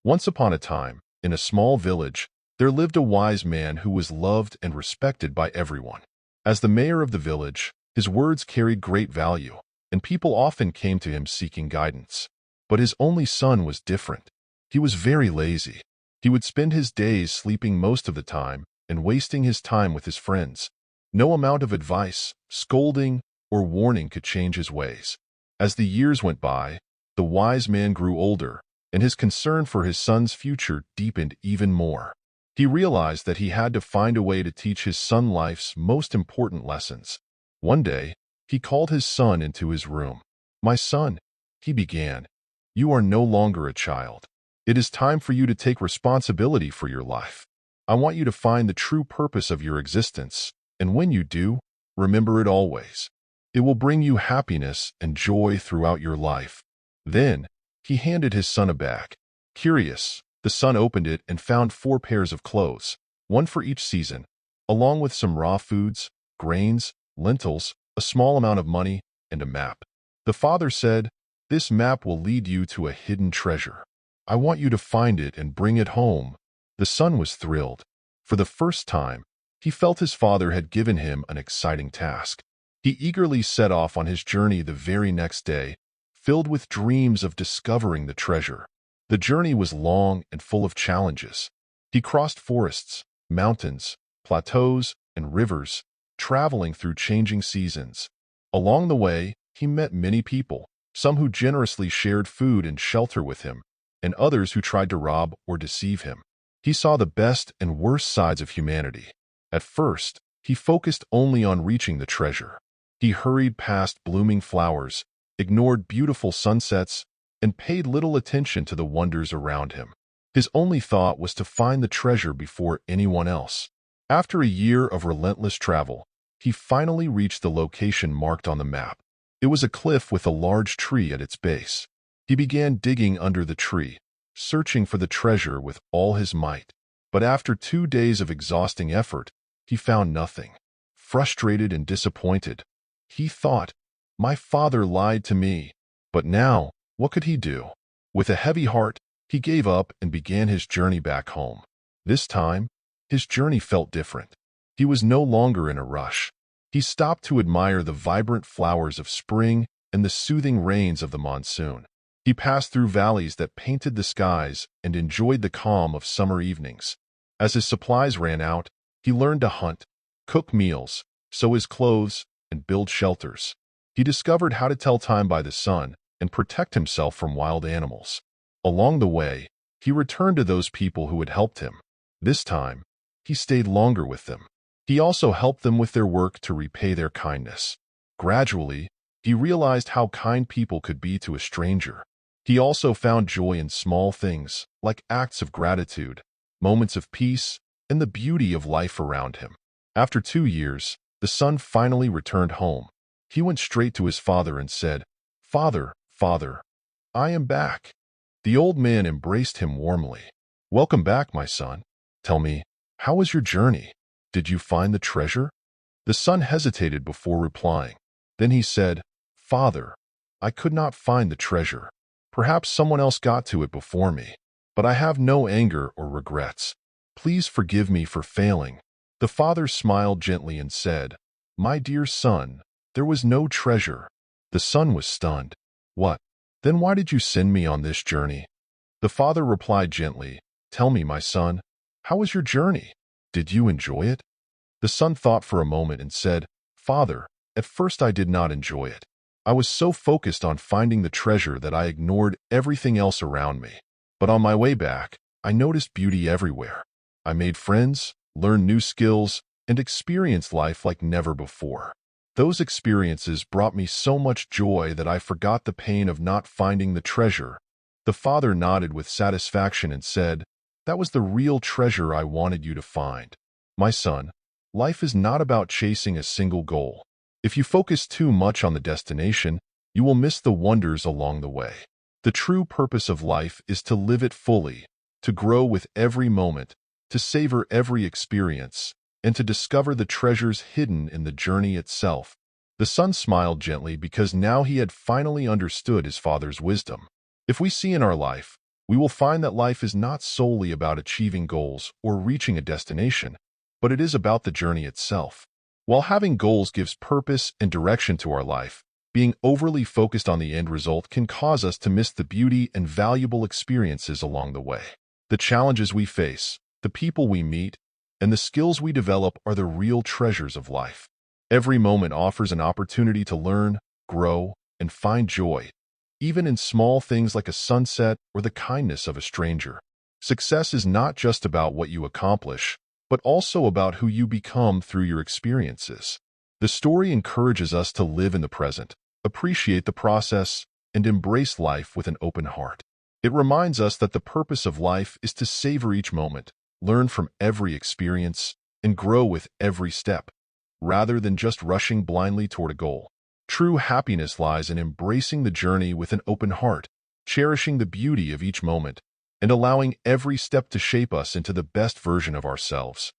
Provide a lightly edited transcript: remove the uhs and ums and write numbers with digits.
Once upon a time, in a small village, there lived a wise man who was loved and respected by everyone. As the mayor of the village, his words carried great value, and people often came to him seeking guidance. But his only son was different. He was very lazy. He would spend his days sleeping most of the time and wasting his time with his friends. No amount of advice, scolding, or warning could change his ways. As the years went by, the wise man grew older, and his concern for his son's future deepened even more. He realized that he had to find a way to teach his son life's most important lessons. One day, he called his son into his room. "My son," he began, "you are no longer a child. It is time for you to take responsibility for your life. I want you to find the true purpose of your existence, and when you do, remember it always. It will bring you happiness and joy throughout your life." Then, he handed his son a bag. Curious, the son opened it and found 4 pairs of clothes, one for each season, along with some raw foods, grains, lentils, a small amount of money, and a map. The father said, "This map will lead you to a hidden treasure. I want you to find it and bring it home." The son was thrilled. For the first time, he felt his father had given him an exciting task. He eagerly set off on his journey the very next day, filled with dreams of discovering the treasure. The journey was long and full of challenges. He crossed forests, mountains, plateaus, and rivers, traveling through changing seasons. Along the way, he met many people, some who generously shared food and shelter with him, and others who tried to rob or deceive him. He saw the best and worst sides of humanity. At first, he focused only on reaching the treasure. He hurried past blooming flowers, ignored beautiful sunsets, and paid little attention to the wonders around him. His only thought was to find the treasure before anyone else. After a year of relentless travel, he finally reached the location marked on the map. It was a cliff with a large tree at its base. He began digging under the tree, searching for the treasure with all his might. But after 2 days of exhausting effort, he found nothing. Frustrated and disappointed, he thought, "My father lied to me." But now, what could he do? With a heavy heart, he gave up and began his journey back home. This time, his journey felt different. He was no longer in a rush. He stopped to admire the vibrant flowers of spring and the soothing rains of the monsoon. He passed through valleys that painted the skies and enjoyed the calm of summer evenings. As his supplies ran out, he learned to hunt, cook meals, sew his clothes, and build shelters. He discovered how to tell time by the sun and protect himself from wild animals. Along the way, he returned to those people who had helped him. This time, he stayed longer with them. He also helped them with their work to repay their kindness. Gradually, he realized how kind people could be to a stranger. He also found joy in small things, like acts of gratitude, moments of peace, and the beauty of life around him. After 2 years, the son finally returned home. He went straight to his father and said, "Father, Father, I am back." The old man embraced him warmly. "Welcome back, my son. Tell me, how was your journey? Did you find the treasure?" The son hesitated before replying. Then he said, "Father, I could not find the treasure. Perhaps someone else got to it before me, but I have no anger or regrets. Please forgive me for failing." The father smiled gently and said, "My dear son, there was no treasure." The son was stunned. "What? Then why did you send me on this journey?" The father replied gently, "Tell me, my son, how was your journey? Did you enjoy it?" The son thought for a moment and said, "Father, at first I did not enjoy it. I was so focused on finding the treasure that I ignored everything else around me. But on my way back, I noticed beauty everywhere. I made friends, learned new skills, and experienced life like never before. Those experiences brought me so much joy that I forgot the pain of not finding the treasure." The father nodded with satisfaction and said, "That was the real treasure I wanted you to find. My son, life is not about chasing a single goal. If you focus too much on the destination, you will miss the wonders along the way. The true purpose of life is to live it fully, to grow with every moment, to savor every experience, and to discover the treasures hidden in the journey itself." The son smiled gently because now he had finally understood his father's wisdom. If we see in our life we will find that life is not solely about achieving goals or reaching a destination, but it is about the journey itself. While having goals gives purpose and direction to our life, being overly focused on the end result can cause us to miss the beauty and valuable experiences along the way. The challenges we face, the people we meet, and the skills we develop are the real treasures of life. Every moment offers an opportunity to learn, grow, and find joy, even in small things like a sunset or the kindness of a stranger. Success is not just about what you accomplish, but also about who you become through your experiences. The story encourages us to live in the present, appreciate the process, and embrace life with an open heart. It reminds us that the purpose of life is to savor each moment, learn from every experience, and grow with every step, rather than just rushing blindly toward a goal. True happiness lies in embracing the journey with an open heart, cherishing the beauty of each moment, and allowing every step to shape us into the best version of ourselves.